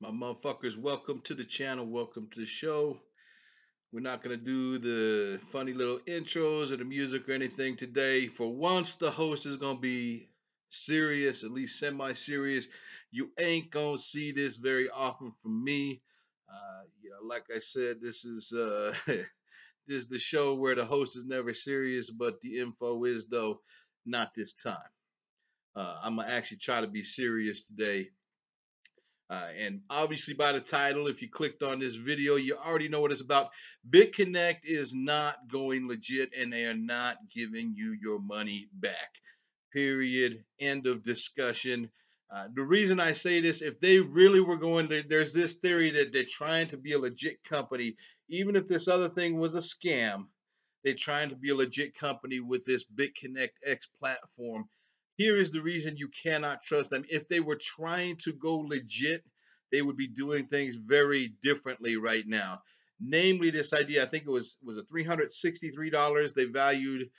My motherfuckers, welcome to the channel. Welcome to the show. We're not going to do the funny little intros or the music or anything today. For once, the host is going to be serious, at least semi serious. You ain't going to see this very often from me. Like I said, this is this is the show where the host is never serious, but the info is, though, not this time. I'm going to actually try to be serious today. And obviously, by the title, if you clicked on this video, you already know what it's about. Bitconnect is not going legit, and they are not giving you your money back. Period. End of discussion. The reason I say this, if they really were going to, there's this theory that they're trying to be a legit company, even if this other thing was a scam. They're trying to be a legit company with this BitConnect X platform. Here is the reason you cannot trust them. If they were trying to go legit, they would be doing things very differently right now. Namely, this idea, I think it was a $363 they valued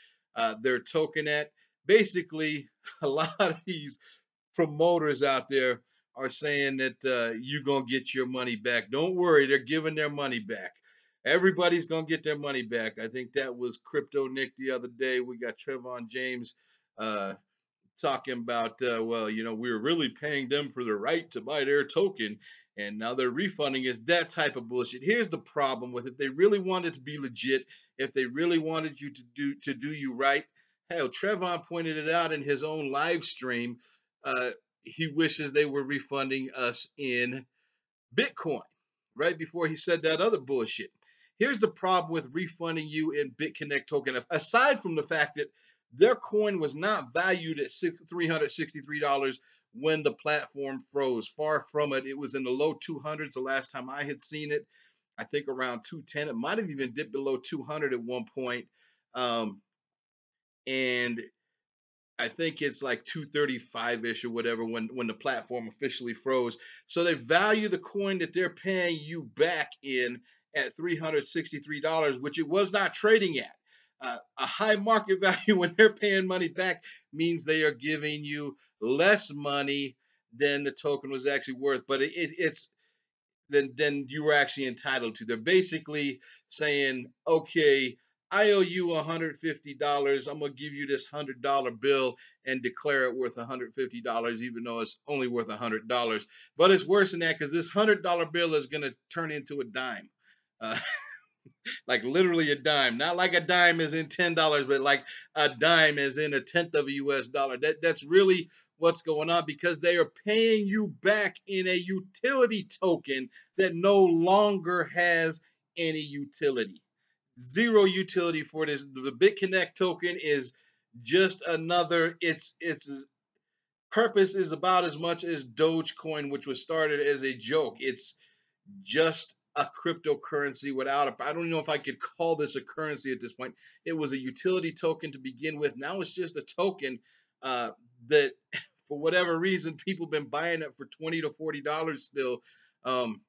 their token at. Basically, a lot of these promoters out there are saying that you're going to get your money back. Don't worry, they're giving their money back. Everybody's going to get their money back. I think that was Crypto Nick the other day. We got Trevon James uh, talking about, we were really paying them for the right to buy their token, and now they're refunding it. That type of bullshit. Here's the problem with it: they really wanted to be legit. If they really wanted you to do you right, hell, Trevon pointed it out in his own live stream. He wishes they were refunding us in Bitcoin right before he said that other bullshit. Here's the problem with refunding you in Bitconnect token. Aside from the fact that their coin was not valued at $363 when the platform froze. Far from it. It was in the low 200s the last time I had seen it. I think around 210. It might have even dipped below 200 at one point. And I think it's like 235-ish or whatever when the platform officially froze. So they value the coin that they're paying you back in at $363, which it was not trading at. A high market value when they're paying money back means they are giving you less money than the token was actually worth. But it's than you were actually entitled to. They're basically saying, okay, I owe you $150. I'm gonna give you this $100 bill and declare it worth $150, even though it's only worth $100. But it's worse than that because this $100 bill is gonna turn into a dime. Uh, like literally a dime, not like a dime as in $10, but like a dime as in a tenth of a US dollar. That's really what's going on because they are paying you back in a utility token that no longer has any utility. Zero utility for this. The BitConnect token is just another, its purpose is about as much as Dogecoin, which was started as a joke. It's just a cryptocurrency without a, I don't know if I could call this a currency at this point. It was a utility token to begin with. Now it's just a token that for whatever reason people have been buying it for $20 to $40 still. Um,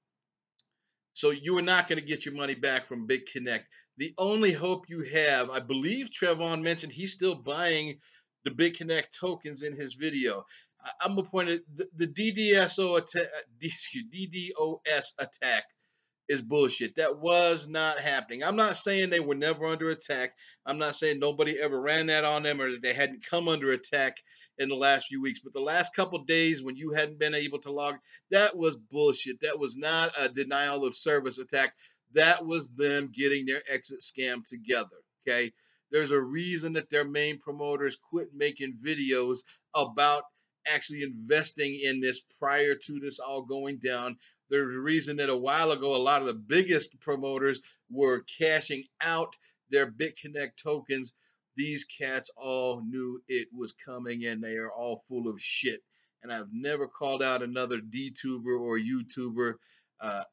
so you are not going to get your money back from BitConnect. The only hope you have, I believe Trevon mentioned he's still buying the BitConnect tokens in his video. I'm gonna point it. The DDSO attack, DDoS attack is bullshit. That was not happening. I'm not saying they were never under attack. I'm not saying nobody ever ran that on them or that they hadn't come under attack in the last few weeks. But the last couple of days when you hadn't been able to log, that was bullshit. That was not a denial of service attack. That was them getting their exit scam together. Okay. There's a reason that their main promoters quit making videos about actually investing in this prior to this all going down. There's a reason that a while ago, a lot of the biggest promoters were cashing out their BitConnect tokens. These cats all knew it was coming and they are all full of shit. And I've never called out another DTuber or YouTuber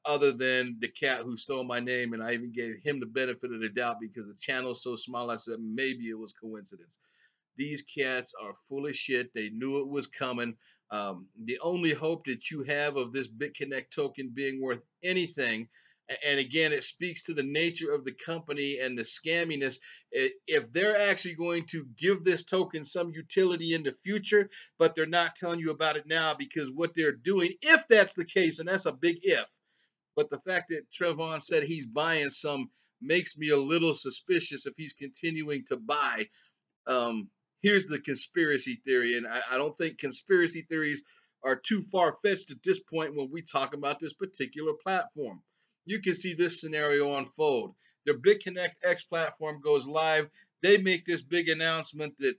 other than the cat who stole my name. And I even gave him the benefit of the doubt because the channel's so small. I said maybe it was coincidence. These cats are full of shit. They knew it was coming. The only hope that you have of this BitConnect token being worth anything, And again, it speaks to the nature of the company and the scamminess. If they're actually going to give this token some utility in the future, but they're not telling you about it now because what they're doing, if that's the case, and that's a big if, but the fact that Trevon said he's buying some makes me a little suspicious if he's continuing to buy. um, Here's the conspiracy theory, and I don't think conspiracy theories are too far fetched at this point when we talk about this particular platform. You can see this scenario unfold. Their Bitconnect X platform goes live. They make this big announcement that,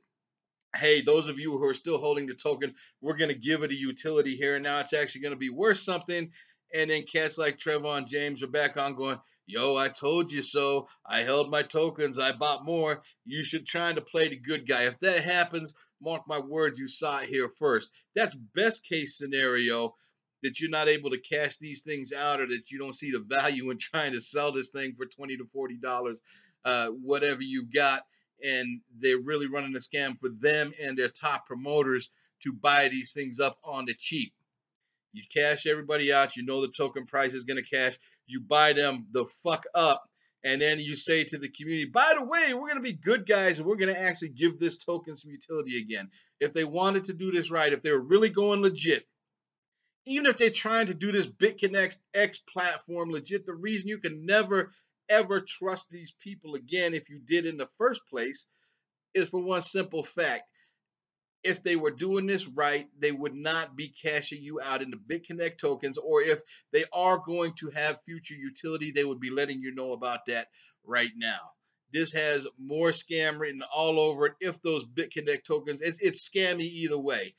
hey, those of you who are still holding the token, we're going to give it a utility here. And now it's actually going to be worth something. And then cats like Trevon James are back on going, yo, I told you so. I held my tokens. I bought more. You should try to play the good guy. If that happens, mark my words, you saw it here first. That's best case scenario, that you're not able to cash these things out, or that you don't see the value in trying to sell this thing for $20 to $40, whatever you've got, and they're really running a scam for them and their top promoters to buy these things up on the cheap. You cash everybody out, you know the token price is going to cash, you buy them the fuck up, and then you say to the community, by the way, we're going to be good guys and we're going to actually give this token some utility again. If they wanted to do this right, if they were really going legit, even if they're trying to do this Bitconnect X platform legit, the reason you can never ever trust these people again, if you did in the first place, is for one simple fact. If they were doing this right, they would not be cashing you out into Bitconnect tokens, or if they are going to have future utility, they would be letting you know about that right now. This has more scam written all over it. If those Bitconnect tokens, it's scammy either way.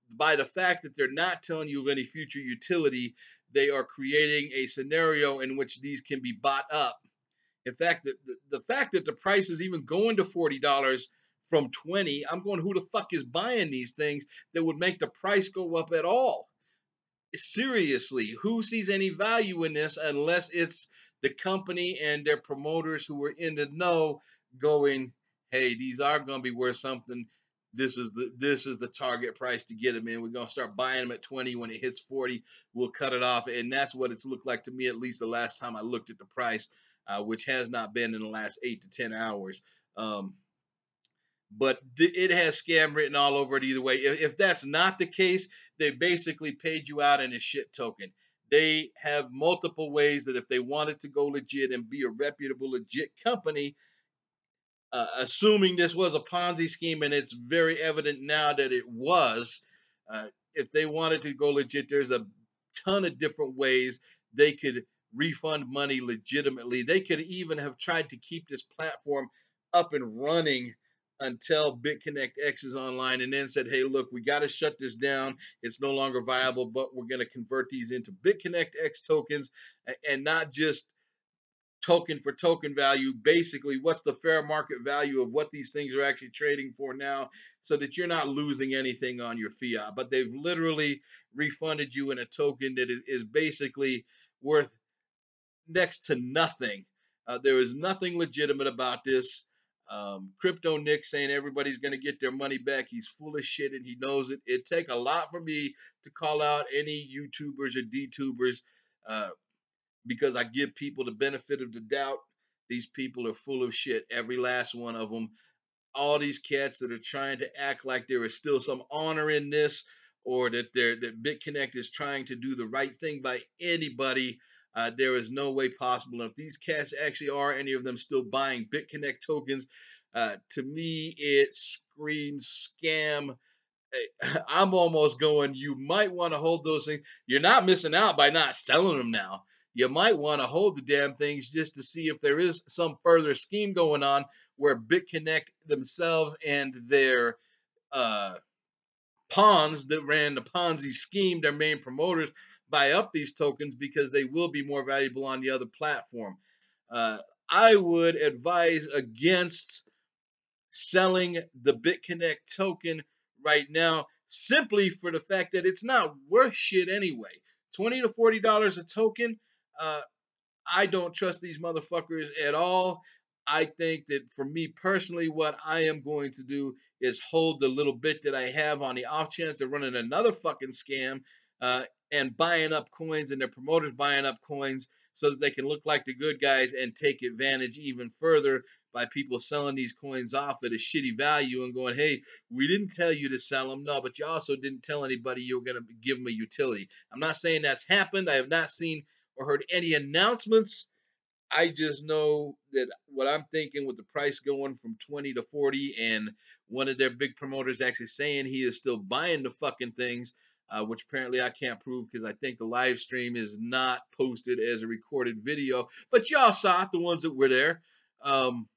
By the fact that they're not telling you of any future utility, they are creating a scenario in which these can be bought up. In fact, the fact that the price is even going to $40 from 20, I'm going, who the fuck is buying these things that would make the price go up at all? Seriously, who sees any value in this unless it's the company and their promoters who are in the know going, hey, these are going to be worth something. This is the target price to get them in. We're going to start buying them at 20. When it hits 40, we'll cut it off. And that's what it's looked like to me, at least the last time I looked at the price, which has not been in the last 8 to 10 hours. But it has scam written all over it either way. If that's not the case, they basically paid you out in a shit token. They have multiple ways that if they wanted to go legit and be a reputable, legit company, assuming this was a Ponzi scheme, and it's very evident now that it was. If they wanted to go legit, there's a ton of different ways they could refund money legitimately. They could even have tried to keep this platform up and running until Bitconnect X is online, and then said, hey, look, we got to shut this down. It's no longer viable, but we're going to convert these into Bitconnect X tokens, and not just token for token value. Basically, what's the fair market value of what these things are actually trading for now, so that you're not losing anything on your fiat. But they've literally refunded you in a token that is basically worth next to nothing. There is nothing legitimate about this. Crypto Nick saying everybody's going to get their money back. He's full of shit and he knows it. It'd take a lot for me to call out any YouTubers or DTubers, because I give people the benefit of the doubt. These people are full of shit, every last one of them. All these cats that are trying to act like there is still some honor in this, or that Bitconnect is trying to do the right thing by anybody. There is no way possible. And if these cats actually are, any of them, still buying Bitconnect tokens, to me it screams scam. I'm almost going, you might want to hold those things. You're not missing out by not selling them now. You might want to hold the damn things just to see if there is some further scheme going on where Bitconnect themselves and their uh, pawns that ran the Ponzi scheme, their main promoters, buy up these tokens because they will be more valuable on the other platform. I would advise against selling the Bitconnect token right now, simply for the fact that it's not worth shit anyway. $20 to $40 a token. I don't trust these motherfuckers at all. I think that for me personally, what I am going to do is hold the little bit that I have on the off chance they're running another fucking scam, and buying up coins and their promoters buying up coins, so that they can look like the good guys and take advantage even further by people selling these coins off at a shitty value and going, hey, we didn't tell you to sell them. No, but you also didn't tell anybody you were going to give them a utility. I'm not saying that's happened. I have not seen or heard any announcements. I just know that what I'm thinking with the price going from 20 to 40 and one of their big promoters actually saying he is still buying the fucking things, which apparently I can't prove because I think the live stream is not posted as a recorded video. But y'all saw it, the ones that were there. Um,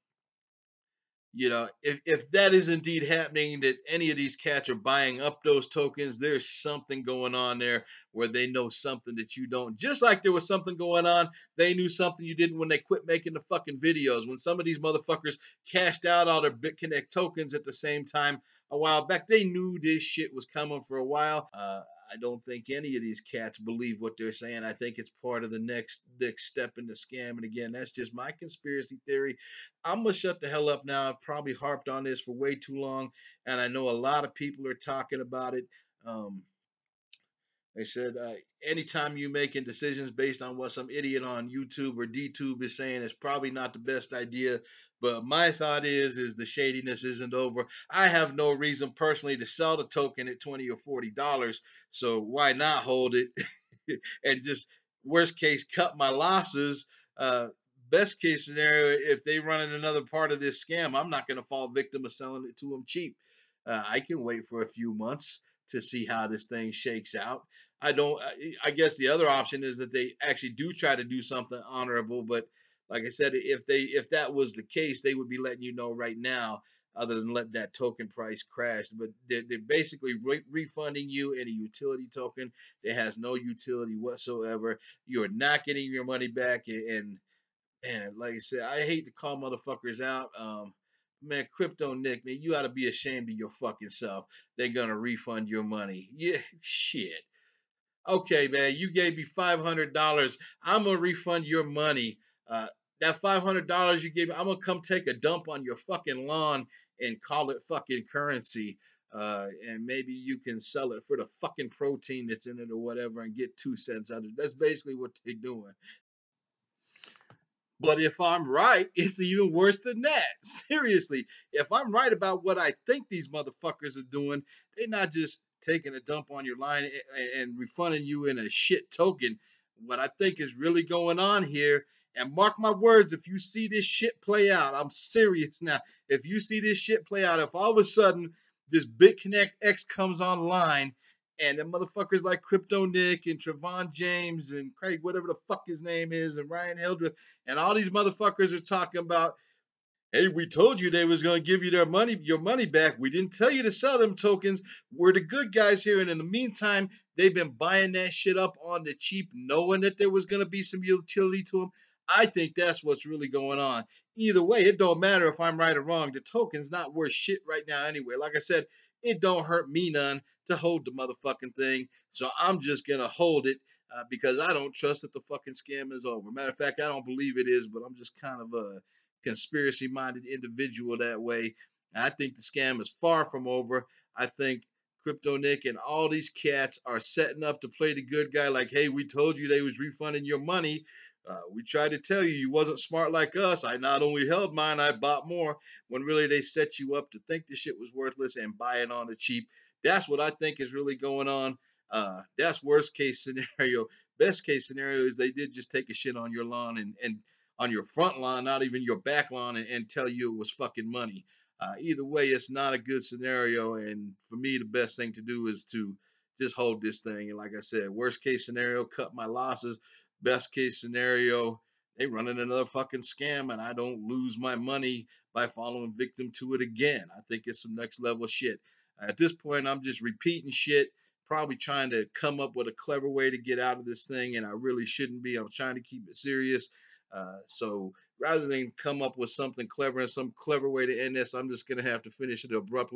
if that is indeed happening, that any of these cats are buying up those tokens, there's something going on there where they know something that you don't. Just like there was something going on, they knew something you didn't when they quit making the fucking videos. When some of these motherfuckers cashed out all their Bitconnect tokens at the same time a while back, they knew this shit was coming for a while. I don't think any of these cats believe what they're saying. I think it's part of the next step in the scam. And again, that's just my conspiracy theory. I'm gonna shut the hell up now. I've probably harped on this for way too long, and I know a lot of people are talking about it. Um, they said anytime you making decisions based on what some idiot on YouTube or DTube is saying, it's probably not the best idea. But my thought is the shadiness isn't over. I have no reason personally to sell the token at $20 or $40, so why not hold it and just worst case cut my losses. Uh, Best case scenario, if they run in another part of this scam, I'm not going to fall victim of selling it to them cheap. I can wait for a few months to see how this thing shakes out. I don't. I guess the other option is that they actually do try to do something honorable, but like I said, if that was the case, they would be letting you know right now, other than letting that token price crash. But they're basically refunding you any utility token that has no utility whatsoever. You are not getting your money back, and man, like I said, I hate to call motherfuckers out. Man, Crypto Nick, man, you ought to be ashamed of your fucking self. They're gonna refund your money. Yeah, shit. Okay, man, you gave me $500. I'm gonna refund your money. Uh, that $500 you gave me, I'm gonna come take a dump on your fucking lawn and call it fucking currency. And maybe you can sell it for the fucking protein that's in it or whatever and get 2 cents out of it. That's basically what they're doing. But if I'm right, it's even worse than that. Seriously, if I'm right about what I think these motherfuckers are doing, they're not just taking a dump on your line and refunding you in a shit token. What I think is really going on here, and mark my words, if you see this shit play out, I'm serious now. If you see this shit play out, if all of a sudden this Bitconnect X comes online and the motherfuckers like Crypto Nick and Trevon James and Craig, whatever the fuck his name is, and Ryan Hildreth, and all these motherfuckers are talking about, hey, we told you they was going to give you your money back. We didn't tell you to sell them tokens. We're the good guys here. And in the meantime, they've been buying that shit up on the cheap, knowing that there was going to be some utility to them. I think that's what's really going on. Either way, it don't matter if I'm right or wrong. The token's not worth shit right now anyway. Like I said, it don't hurt me none to hold the motherfucking thing. So I'm just going to hold it because I don't trust that the fucking scam is over. Matter of fact, I don't believe it is, but I'm just kind of a conspiracy minded individual that way. And I think the scam is far from over. I think Crypto Nick and all these cats are setting up to play the good guy like, hey, we told you they was refunding your money. We tried to tell you wasn't smart like us. I not only held mine, I bought more. When really they set you up to think the shit was worthless and buy it on the cheap. That's what I think is really going on. That's worst case scenario. Best case scenario is they did just take a shit on your lawn and on your front lawn, not even your back lawn, and tell you it was fucking money. Either way, it's not a good scenario. And for me, the best thing to do is to just hold this thing. And like I said, worst case scenario, cut my losses. Best case scenario, they running another fucking scam and I don't lose my money by falling victim to it again. I think it's some next level shit. At this point, I'm just repeating shit, probably trying to come up with a clever way to get out of this thing, and I really shouldn't be. I'm trying to keep it serious. So rather than come up with something clever and some clever way to end this, I'm just going to have to finish it abruptly.